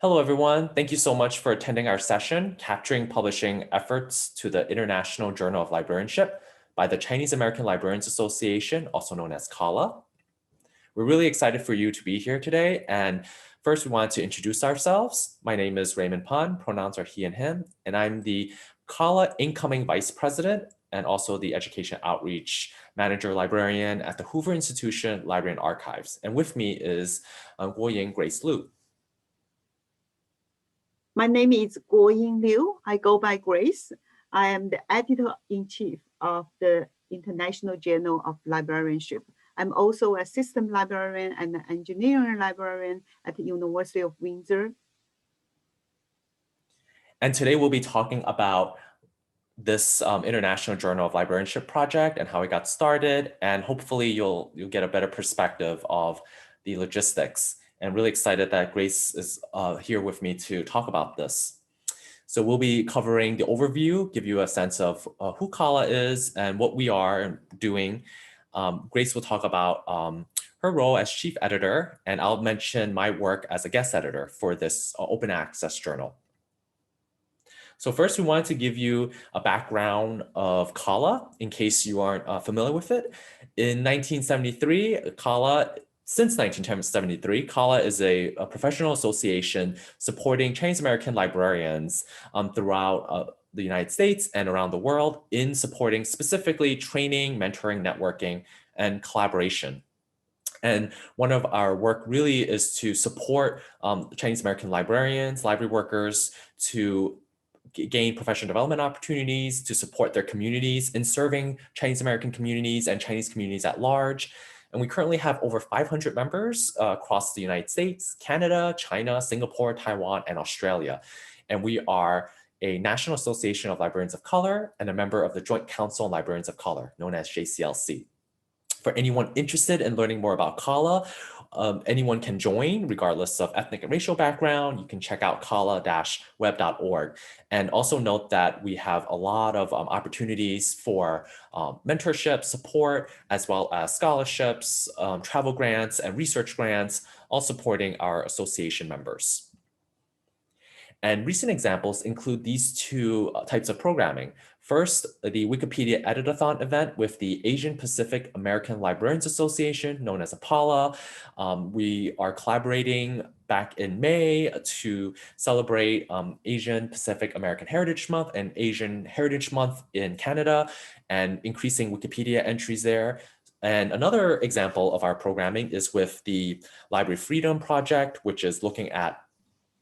Hello, everyone. Thank you so much for attending our session, Capturing Publishing Efforts to the International Journal of Librarianship by the Chinese American Librarians Association, also known as CALA. We're really excited for you to be here today. And first, we want to introduce ourselves. My name is Raymond Pan, pronouns are he and him, and I'm the CALA incoming vice president and also the education outreach manager librarian at the Hoover Institution Library and Archives. And with me is Guoying Grace Liu. My name is Guoying Liu. I go by Grace. I am the editor-in-chief of the International Journal of Librarianship. I'm also a system librarian and an engineering librarian at the University of Windsor. And today we'll be talking about this International Journal of Librarianship project and how it got started. And hopefully you'll get a better perspective of the logistics. And really excited that Grace is here with me to talk about this. So we'll be covering the overview, give you a sense of who CALA is and what we are doing. Grace will talk about her role as chief editor, and I'll mention my work as a guest editor for this open access journal. So first, we wanted to give you a background of CALA in case you aren't familiar with it. In 1973, since 1973, CALA is a professional association supporting Chinese American librarians throughout the United States and around the world in supporting specifically training, mentoring, networking, and collaboration. And one of our work really is to support Chinese American librarians, library workers to gain professional development opportunities, to support their communities in serving Chinese American communities and Chinese communities at large. And we currently have over 500 members across the United States, Canada, China, Singapore, Taiwan, and Australia. And we are a National Association of Librarians of Color and a member of the Joint Council on Librarians of Color, known as JCLC. For anyone interested in learning more about CALA, anyone can join regardless of ethnic and racial background. You can check out cala-web.org. And also note that we have a lot of opportunities for mentorship, support, as well as scholarships, travel grants, and research grants, all supporting our association members. And recent examples include these two types of programming. First, the Wikipedia Editathon event with the Asian Pacific American Librarians Association, known as APALA. We are collaborating back in May to celebrate Asian Pacific American Heritage Month and Asian Heritage Month in Canada, and increasing Wikipedia entries there. And another example of our programming is with the Library Freedom Project, which is looking at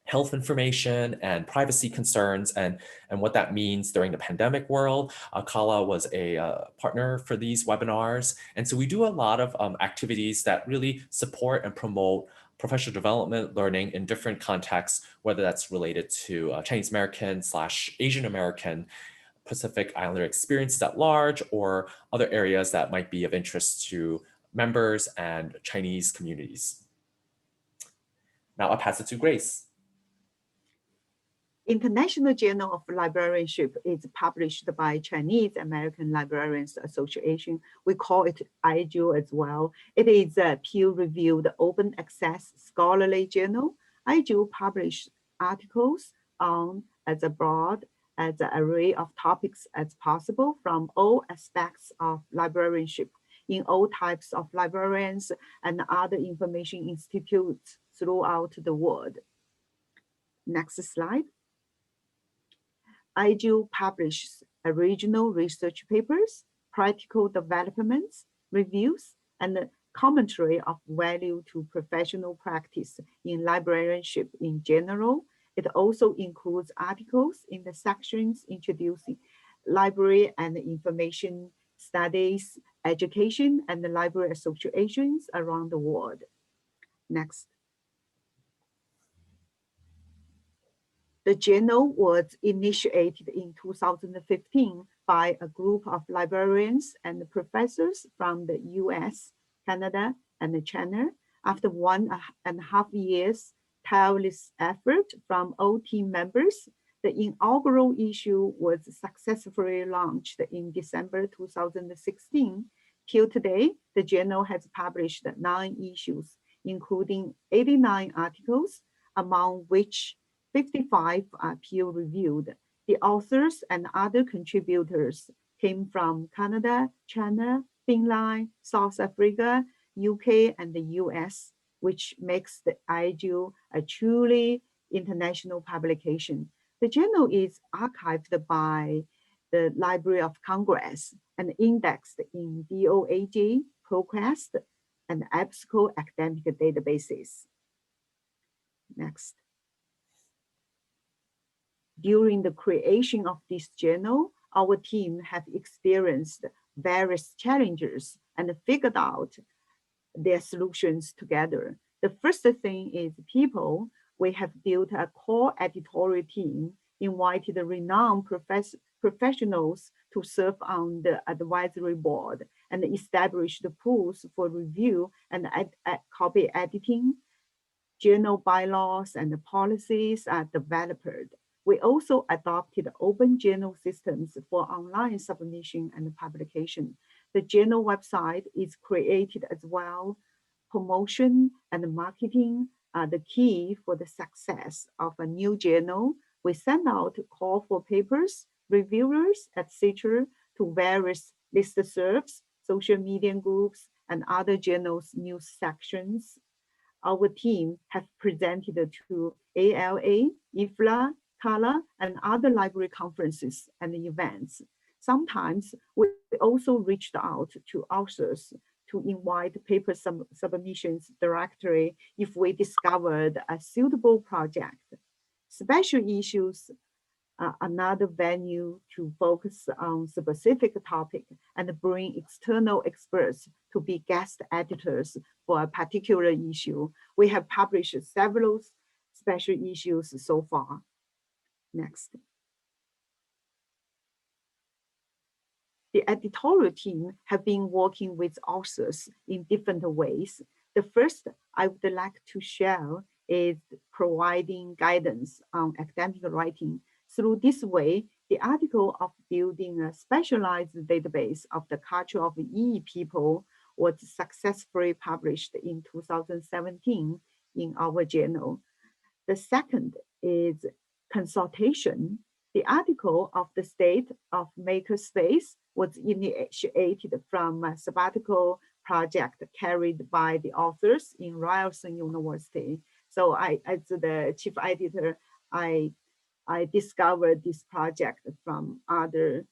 health information and privacy concerns and what that means during the pandemic world. CALA was a partner for these webinars. And so we do a lot of activities that really support and promote professional development learning in different contexts, whether that's related to Chinese American / Asian American Pacific Islander experiences at large, or other areas that might be of interest to members and Chinese communities. Now I'll pass it to Grace. International Journal of Librarianship is published by Chinese American Librarians Association. We call it IJU as well. It is a peer-reviewed open access scholarly journal. IJU publishes articles on as broad as an array of topics as possible from all aspects of librarianship in all types of librarians and other information institutes throughout the world. Next slide. IJU publishes original research papers, practical developments, reviews, and commentary of value to professional practice in librarianship in general. It also includes articles in the sections introducing library and information studies, education, and the library associations around the world. Next. The journal was initiated in 2015 by a group of librarians and professors from the US, Canada, and China. After 1.5 years tireless effort from all team members, the inaugural issue was successfully launched in December 2016. Till today, the journal has published 9 issues, including 89 articles, among which 55 are peer-reviewed. The authors and other contributors came from Canada, China, Finland, South Africa, UK, and the US, which makes the IJU a truly international publication. The journal is archived by the Library of Congress and indexed in DOAJ, ProQuest, and EBSCO academic databases. Next. During the creation of this journal, our team have experienced various challenges and figured out their solutions together. The first thing is people. We have built a core editorial team, invited renowned professionals to serve on the advisory board, and established pools for review and copy editing. Journal bylaws and policies are developed. We also adopted open journal systems for online submission and publication. The journal website is created as well. Promotion and marketing are the key for the success of a new journal. We send out call for papers, reviewers, etc. to various listservs, social media groups, and other journals' news sections. Our team have presented to ALA, IFLA, CALA, and other library conferences and events. Sometimes we also reached out to authors to invite paper submissions directly if we discovered a suitable project. Special issues are another venue to focus on specific topic and bring external experts to be guest editors for a particular issue. We have published several special issues so far. Next. The editorial team have been working with authors in different ways. The first I would like to share is providing guidance on academic writing. Through this way, the article of building a specialized database of the culture of EE people was successfully published in 2017 in our journal. The second is consultation. The article of the State of Makerspace was initiated from a sabbatical project carried by the authors in Ryerson University. So as the chief editor, I discovered this project from other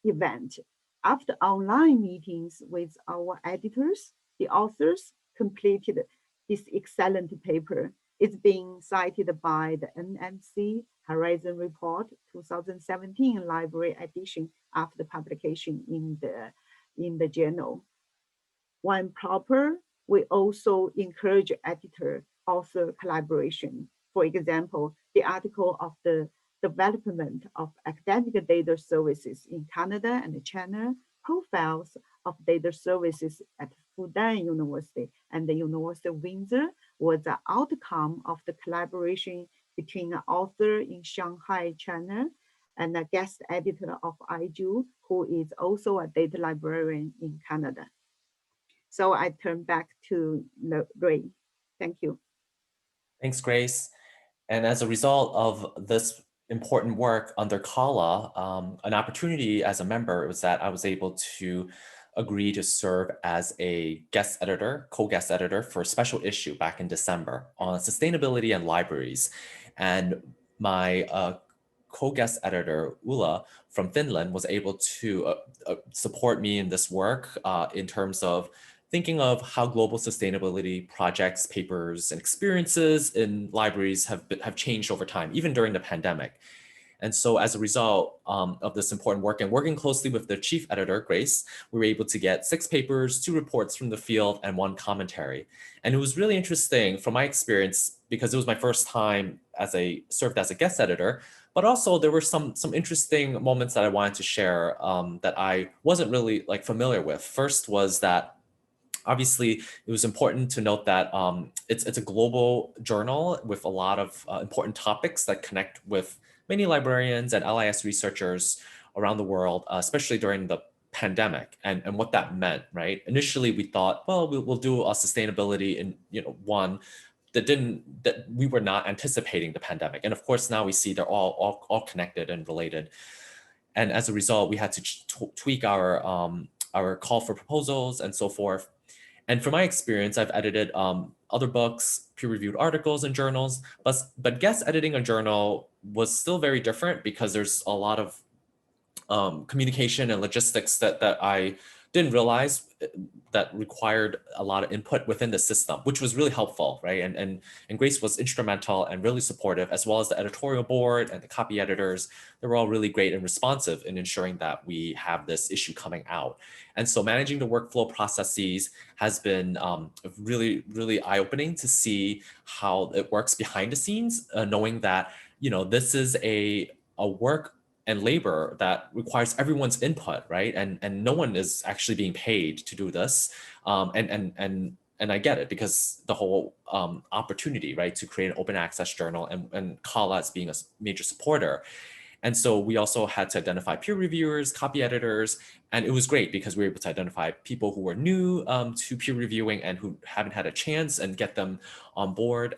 event. After online meetings with our editors, the authors completed this excellent paper. It's being cited by the NMC Horizon Report 2017 library edition after publication in the journal. When proper, we also encourage editor-author collaboration. For example, the article of the development of academic data services in Canada and China, profiles of data services at Fudan University and the University of Windsor was the outcome of the collaboration between an author in Shanghai, China, and a guest editor of IJU, who is also a data librarian in Canada. So I turn back to Ray. Thank you. Thanks, Grace. And as a result of this important work under CALA, an opportunity as a member was that I was able to agree to serve as a guest editor, co-guest editor for a special issue back in December on sustainability and libraries. And my co-guest editor, Ulla from Finland, was able to support me in this work in terms of thinking of how global sustainability projects, papers, and experiences in libraries have changed over time, even during the pandemic. And so as a result of this important work and working closely with the chief editor, Grace, we were able to get 6 papers, 2 reports from the field, and 1 commentary. And it was really interesting from my experience because it was my first time served as a guest editor, but also there were some interesting moments that I wanted to share that I wasn't really familiar with. First was that obviously, it was important to note that it's a global journal with a lot of important topics that connect with many librarians and LIS researchers around the world, especially during the pandemic and what that meant, right? Initially, we thought, well, we'll do a sustainability in one that we were not anticipating the pandemic. And of course, now we see they're all connected and related. And as a result, we had to tweak our call for proposals and so forth. And from my experience, I've edited other books, peer-reviewed articles and journals, but guest editing a journal was still very different because there's a lot of communication and logistics that I didn't realize that required a lot of input within the system, which was really helpful, right? And Grace was instrumental and really supportive, as well as the editorial board and the copy editors. They were all really great and responsive in ensuring that we have this issue coming out. And so managing the workflow processes has been really, really eye-opening to see how it works behind the scenes, knowing that, this is a work and labor that requires everyone's input, right? And no one is actually being paid to do this. And I get it, because the whole opportunity, right, to create an open access journal and CALA as being a major supporter. And so we also had to identify peer reviewers, copy editors, and it was great because we were able to identify people who were new to peer reviewing and who haven't had a chance, and get them on board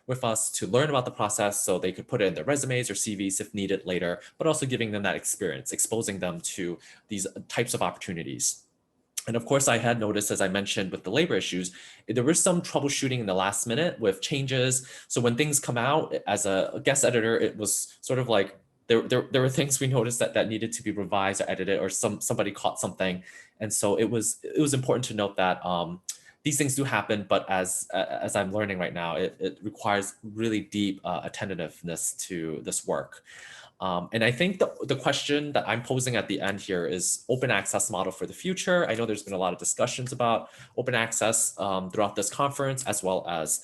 with us to learn about the process so they could put it in their resumes or CVs if needed later, but also giving them that experience, exposing them to these types of opportunities. And of course, I had noticed, as I mentioned, with the labor issues, there was some troubleshooting in the last minute with changes. So when things come out, as a guest editor, it was sort of like there were things we noticed that needed to be revised or edited, or somebody caught something. And so it was important to note that these things do happen, but as I'm learning right now, it requires really deep attentiveness to this work. And I think the question that I'm posing at the end here is open access model for the future. I know there's been a lot of discussions about open access throughout this conference, as well as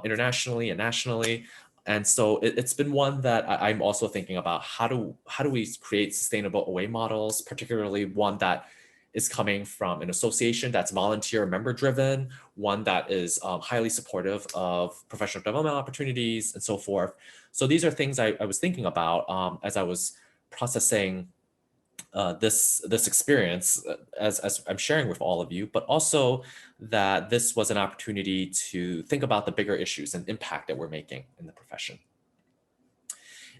internationally and nationally. And so it's been one that I'm also thinking about. How do we create sustainable OA models, particularly one that is coming from an association that's volunteer member driven, one that is highly supportive of professional development opportunities and so forth. So these are things I was thinking about as I was processing this experience as I'm sharing with all of you, but also that this was an opportunity to think about the bigger issues and impact that we're making in the profession.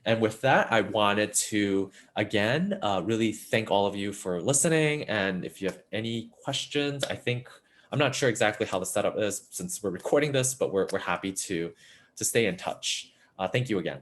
And with that, I wanted to, again, really thank all of you for listening. And if you have any questions, I'm not sure exactly how the setup is since we're recording this, but we're happy to stay in touch. Thank you again.